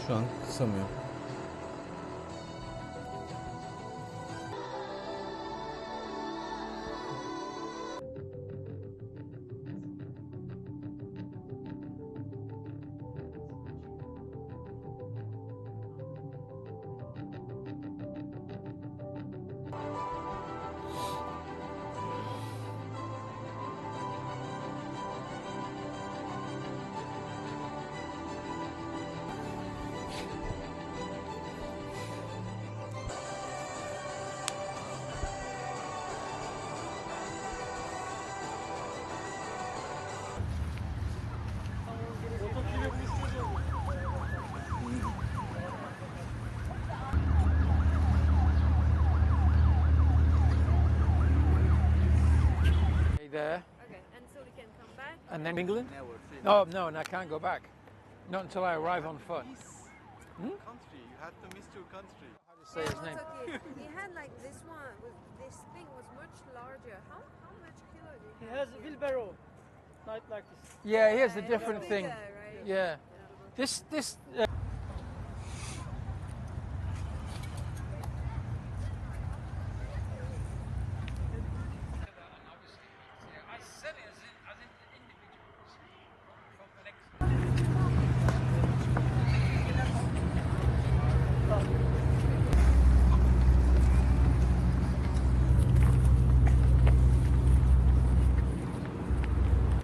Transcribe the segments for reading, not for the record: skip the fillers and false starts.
şu an kısamıyor. There. Okay, and so we can come back? And then England? No, no, and I can't go back. Not until I arrive on foot. Country, you had to miss your country. How to say his name? Okay. He had like this one, this thing was much larger. How much kilo did he He have? has a wheelbarrow, not like this. Yeah, here's the Yeah, different it's thing. bigger, right? Yeah. This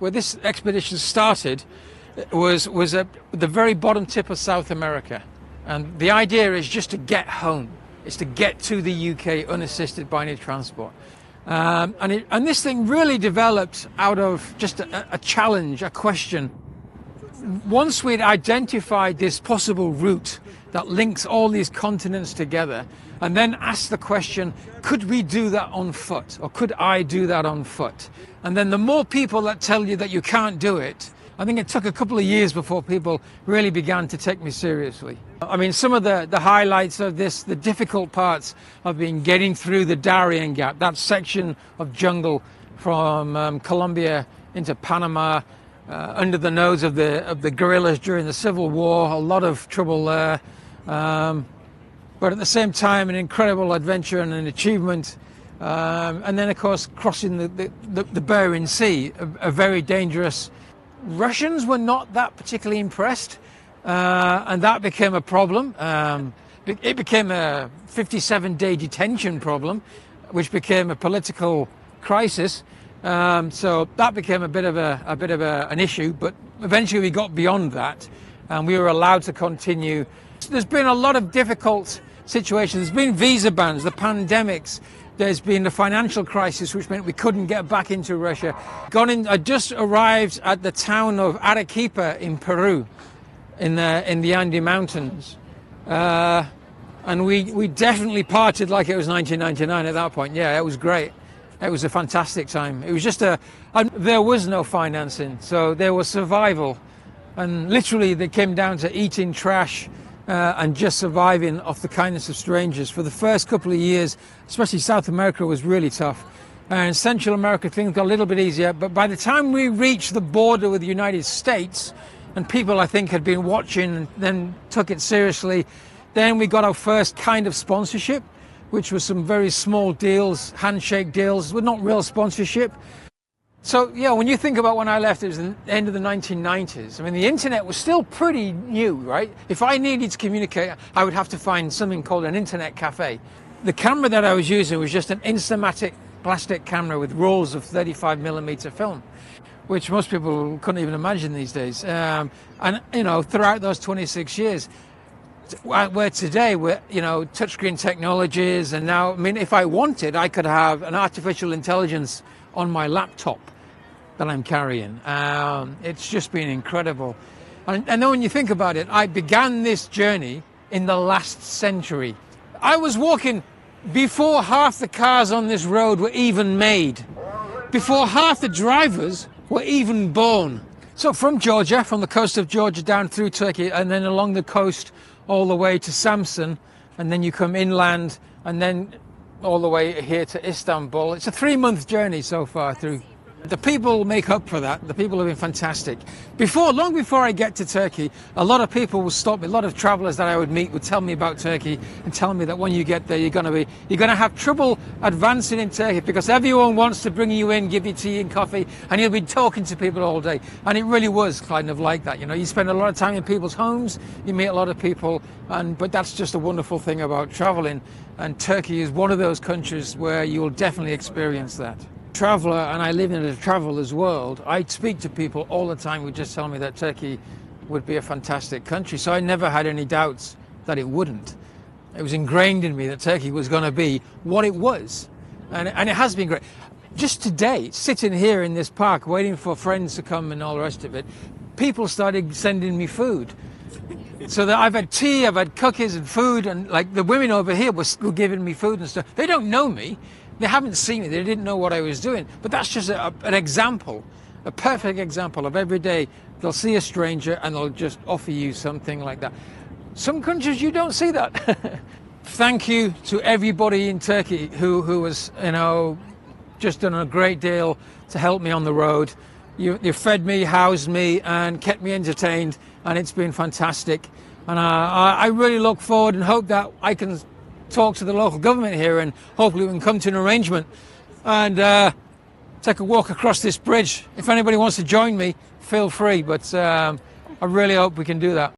where this expedition started was at the very bottom tip of South America, and the idea is just to get home. It's to get to the UK unassisted by any transport, and this thing really developed out of just a challenge, a question. Once we'd identified this possible route that links all these continents together, and then asked the question, could we do that on foot, or could I do that on foot? And then the more people that tell you that you can't do it, I think it took a couple of years before people really began to take me seriously. I mean, some of the highlights of this, the difficult parts have been getting through the Darien Gap, that section of jungle from Colombia into Panama, under the nose of the guerrillas during the Civil War. A lot of trouble there, but at the same time an incredible adventure and an achievement. And then of course crossing the Bering Sea, a very dangerous. Russians were not that particularly impressed, and that became a problem. It became a 57-day detention problem, which became a political crisis. So that became a bit of an issue, but eventually we got beyond that, and we were allowed to continue. There's been a lot of difficult situations. There's been visa bans, the pandemics. There's been the financial crisis, which meant we couldn't get back into Russia. I just arrived at the town of Arequipa in Peru, in the Andes Mountains, and we definitely partied like it was 1999 at that point. Yeah, it was great. It was a fantastic time. It was just there was no financing, so there was survival, and literally they came down to eating trash and just surviving off the kindness of strangers. For the first couple of years, especially South America was really tough, and Central America things got a little bit easier, but by the time we reached the border with the United States, and people I think had been watching and then took it seriously, then we got our first kind of sponsorship, which was some very small deals, handshake deals, with not real sponsorship. So, yeah, when you think about when I left, it was the end of the 1990s. I mean, the internet was still pretty new, right? If I needed to communicate, I would have to find something called an internet cafe. The camera that I was using was just an Instamatic plastic camera with rolls of 35mm film, which most people couldn't even imagine these days. And, you know, throughout those 26 years, where today we're, you know, touchscreen technologies, and now, I mean, if I wanted, I could have an artificial intelligence on my laptop that I'm carrying. It's just been incredible. And then when you think about it, I began this journey in the last century. I was walking before half the cars on this road were even made, before half the drivers were even born. So from Georgia, from the coast of Georgia down through Turkey, and then along the coast all the way to Samsun, and then you come inland, and then all the way here to Istanbul. It's a 3-month journey so far through. The people make up for that. The people have been fantastic. Long before I get to Turkey, a lot of people will stop me. A lot of travellers that I would meet would tell me about Turkey and tell me that when you get there, you're going to have trouble advancing in Turkey because everyone wants to bring you in, give you tea and coffee, and you'll be talking to people all day. And it really was kind of like that. You know, you spend a lot of time in people's homes, you meet a lot of people, but that's just a wonderful thing about travelling. And Turkey is one of those countries where you'll definitely experience that. Traveller, and I live in a traveller's world, I speak to people all the time who just tell me that Turkey would be a fantastic country, so I never had any doubts that it wouldn't. It was ingrained in me that Turkey was going to be what it was, and it has been great. Just today, sitting here in this park waiting for friends to come and all the rest of it, people started sending me food. So that I've had tea, I've had cookies and food, and like the women over here were giving me food and stuff. They don't know me. They haven't seen me, they didn't know what I was doing. But that's just an example, a perfect example of every day they'll see a stranger and they'll just offer you something like that. Some countries you don't see that. Thank you to everybody in Turkey who has, you know, just done a great deal to help me on the road. You fed me, housed me and kept me entertained, and it's been fantastic. And I really look forward and hope that I can talk to the local government here and hopefully we can come to an arrangement and take a walk across this bridge. If anybody wants to join me, feel free, but I really hope we can do that.